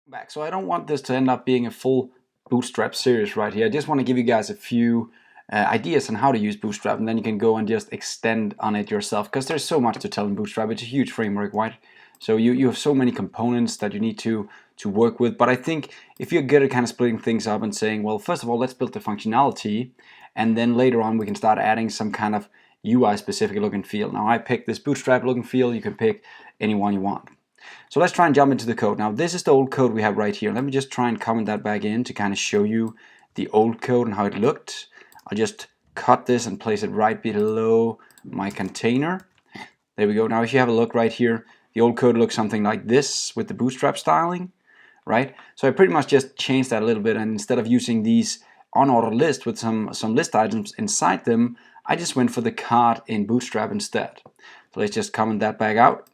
back. So I don't want this to end up being a full bootstrap series right here. I just want to give you guys a few ideas on how to use bootstrap, and then you can go and just extend on it yourself, because there's so much to tell in bootstrap. It's a huge framework, right? So you have so many components that you need to work with. But I think if you're good at kind of splitting things up and saying, well, first of all, let's build the functionality, and then later on we can start adding some kind of UI specific look and feel. Now I picked this bootstrap look and feel. You can pick any one you want. So let's try and jump into the code. Now this is the old code we have right here. Let me just try and comment that back in to kind of show you the old code and how it looked. I'll just cut this and place it right below my container. There we go. Now if you have a look right here, the old code looks something like this with the bootstrap styling, right? So I pretty much just changed that a little bit, and instead of using these unordered lists with some list items inside them, I just went for the card in bootstrap instead. So let's just comment that back out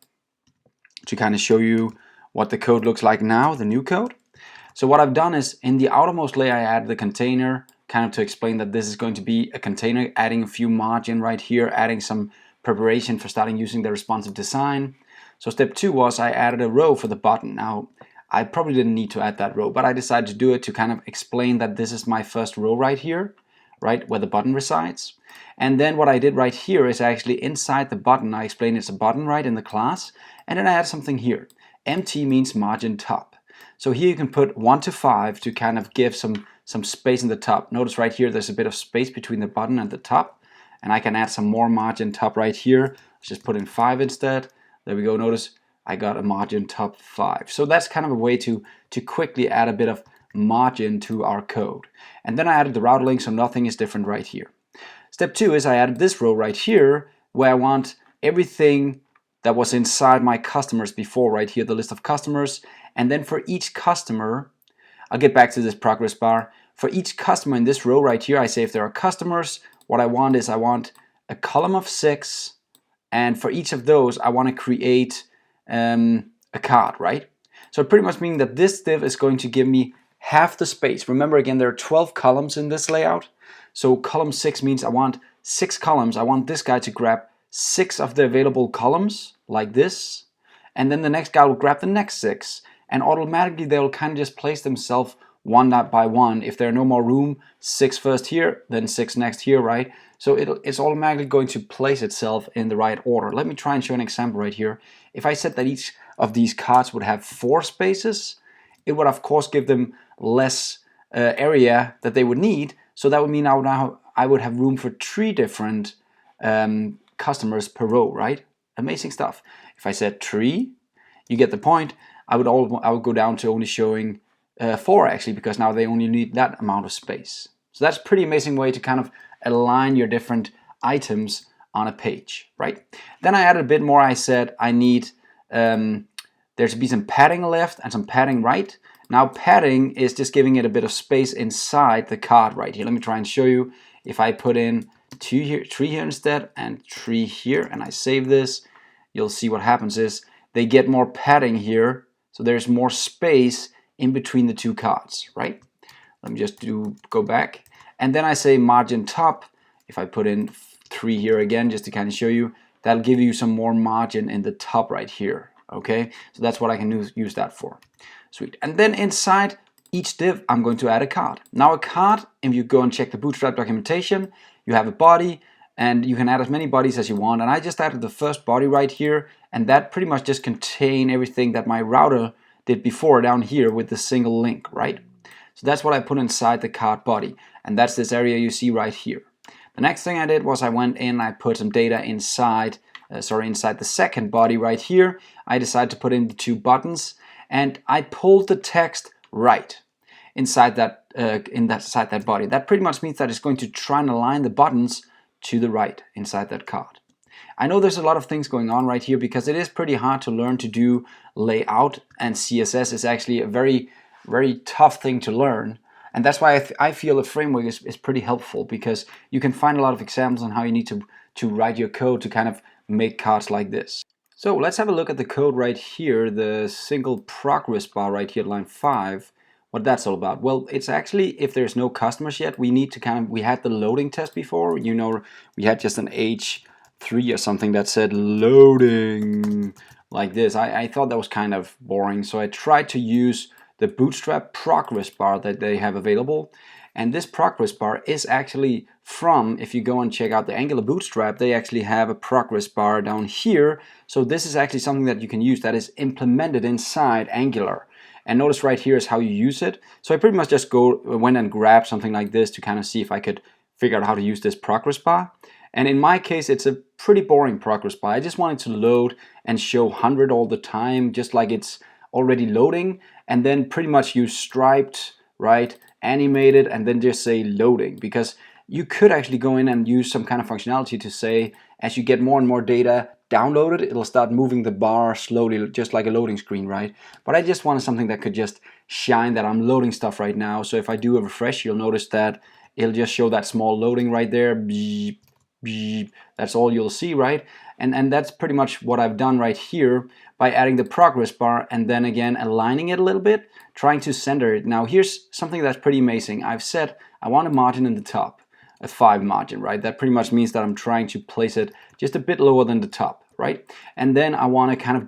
to kind of show you what the code looks like now, the new code. So what I've done is in the outermost layer I added the container, kind of to explain that this is going to be a container, adding a few margin right here, adding some preparation for starting using the responsive design. So step 2 was I added a row for the button. Now I probably didn't need to add that row, but I decided to do it to kind of explain that this is my first row right here, right where the button resides. And then what I did right here is actually inside the button, I explained it's a button right in the class, and then I add something here. MT means margin top. So here you can put 1 to 5 to kind of give some space in the top. Notice right here there's a bit of space between the button and the top, and I can add some more margin top right here. Let's just put in 5 instead. There we go. Notice I got a margin top 5. So that's kind of a way to quickly add a bit of margin to our code. And then I added the router link, so nothing is different right here. Step 2 is I added this row right here where I want everything that was inside my customers before right here, the list of customers. And then for each customer, I'll get back to this progress bar. For each customer in this row right here, I say if there are customers, what I want is I want a column of 6. And for each of those, I want to create a card, right? So it pretty much means that this div is going to give me half the space. Remember again, there are 12 columns in this layout. So column 6 means I want 6 columns. I want this guy to grab 6 of the available columns like this. And then the next guy will grab the next 6. And automatically they'll kind of just place themselves one by one. If there's no more room, 6 first here, then 6 next here, right? So it's automatically going to place itself in the right order. Let me try and show an example right here. If I said that each of these cards would have 4 spaces, it would of course give them less area that they would need. So that would mean I would have room for 3 different customers per row, right? Amazing stuff. If I said 3, you get the point. I would go down to only showing 4 actually, because now they only need that amount of space. So that's a pretty amazing way to kind of align your different items on a page, right? Then I added a bit more. I said I need there to be some padding left and some padding right. Now padding is just giving it a bit of space inside the card right here. Let me try and show you. If I put in 2 here, 3 here instead, and 3 here, and I save this, you'll see what happens is they get more padding here. So there's more space in between the 2 cards, right? Let me just go back. And then I say margin top. If I put in 3 here again, just to kind of show you, that'll give you some more margin in the top right here. Okay, so that's what I can use that for. Sweet. And then inside each div, I'm going to add a card. Now a card, if you go and check the Bootstrap documentation, you have a body, and you can add as many bodies as you want. And I just added the first body right here, and that pretty much just contains everything that my router did before down here with the single link, right? So that's what I put inside the card body, and that's this area you see right here. The next thing I did was I went in, I put some data inside the second body right here. I decided to put in the 2 buttons, and I pulled the text right inside that body. That pretty much means that it's going to try and align the buttons to the right inside that card. I know there's a lot of things going on right here because it is pretty hard to learn to do layout, and CSS is actually a very, very tough thing to learn. And that's why I feel a framework is pretty helpful, because you can find a lot of examples on how you need to write your code to kind of make cards like this. So let's have a look at the code right here, the single progress bar right here at line 5, what that's all about. Well, it's actually, if there's no customers yet, we need to we had the loading test before, you know, we had just an H3 or something that said loading like this. I thought that was kind of boring, so I tried to use the Bootstrap progress bar that they have available. And this progress bar is actually from, if you go and check out the Angular Bootstrap, they actually have a progress bar down here. So this is actually something that you can use that is implemented inside Angular. And notice right here is how you use it. So I pretty much just went and grabbed something like this to kind of see if I could figure out how to use this progress bar. And in my case, it's a pretty boring progress bar. I just wanted to load and show 100 all the time, just like it's already loading, and then pretty much use striped, right, animated, and then just say loading, because you could actually go in and use some kind of functionality to say, as you get more and more data downloaded, it'll start moving the bar slowly, just like a loading screen, right? But I just wanted something that could just shine that I'm loading stuff right now. So if I do a refresh, you'll notice that it'll just show that small loading right there. Beep, beep. That's all you'll see, right? And that's pretty much what I've done right here by adding the progress bar and then again aligning it a little bit, trying to center it. Now here's something that's pretty amazing. I've said I want a margin in the top, a 5 margin, right? That pretty much means that I'm trying to place it just a bit lower than the top, right? And then I want to kind of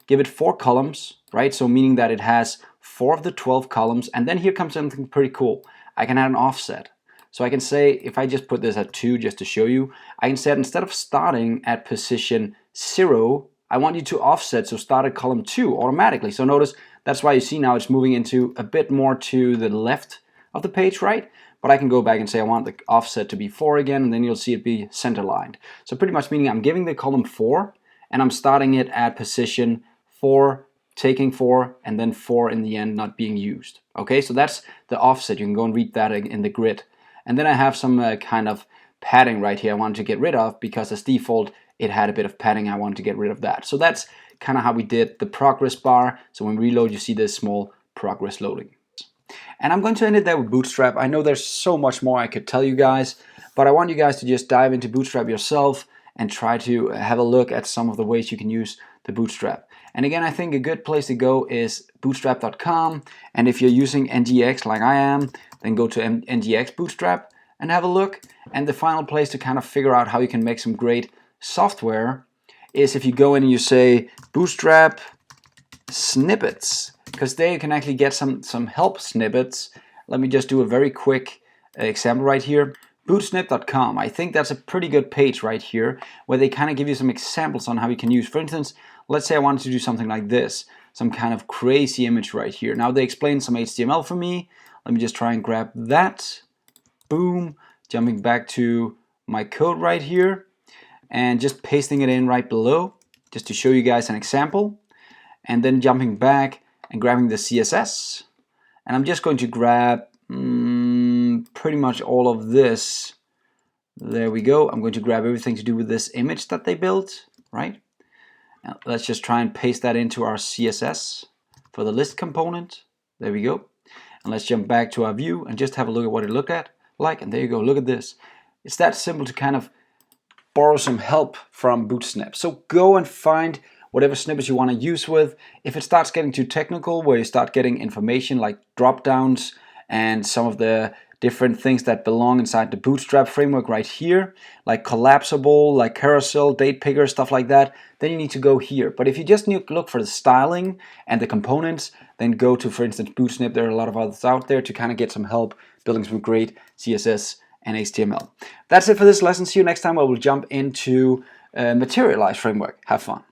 give it 4 columns, right? So meaning that it has 4 of the 12 columns. And then here comes something pretty cool. I can add an offset. So I can say, if I just put this at 2 just to show you, I can say instead of starting at position 0, I want you to offset, so start at column 2 automatically. So notice that's why you see now it's moving into a bit more to the left of the page, right? But I can go back and say I want the offset to be 4 again, and then you'll see it be center lined. So pretty much meaning I'm giving the column 4, and I'm starting it at position 4, taking 4, and then 4 in the end not being used. Okay, so that's the offset. You can go and read that in the grid. And then I have some kind of padding right here I wanted to get rid of, because as default it had a bit of padding. I wanted to get rid of that. So that's kind of how we did the progress bar. So when we reload, you see this small progress loading. And I'm going to end it there with Bootstrap. I know there's so much more I could tell you guys, but I want you guys to just dive into Bootstrap yourself and try to have a look at some of the ways you can use the Bootstrap. And again, I think a good place to go is bootstrap.com. And if you're using NGX like I am, then go to NGX Bootstrap and have a look. And the final place to kind of figure out how you can make some great software is if you go in and you say Bootstrap snippets, because there you can actually get some help snippets. Let me just do a very quick example right here. Bootsnip.com. I think that's a pretty good page right here where they kind of give you some examples on how you can use. For instance, let's say I wanted to do something like this, some kind of crazy image right here. Now they explain some HTML for me. Let me just try and grab that. Boom. Jumping back to my code right here and just pasting it in right below just to show you guys an example. And then jumping back and grabbing the CSS. And I'm just going to grab pretty much all of this. There we go. I'm going to grab everything to do with this image that they built, right? Now, let's just try and paste that into our CSS for the list component. There we go. And let's jump back to our view and just have a look at what it looked like. And there you go. Look at this. It's that simple to kind of borrow some help from Bootstrap. So go and find whatever snippets you want to use with. If it starts getting too technical, where you start getting information like drop downs and some of the different things that belong inside the Bootstrap framework right here, like collapsible, like carousel, date picker, stuff like that, then you need to go here. But if you just look for the styling and the components, then go to, for instance, Bootsnip. There are a lot of others out there to kind of get some help building some great CSS and HTML. That's it for this lesson. See you next time where we'll jump into Materialize framework. Have fun.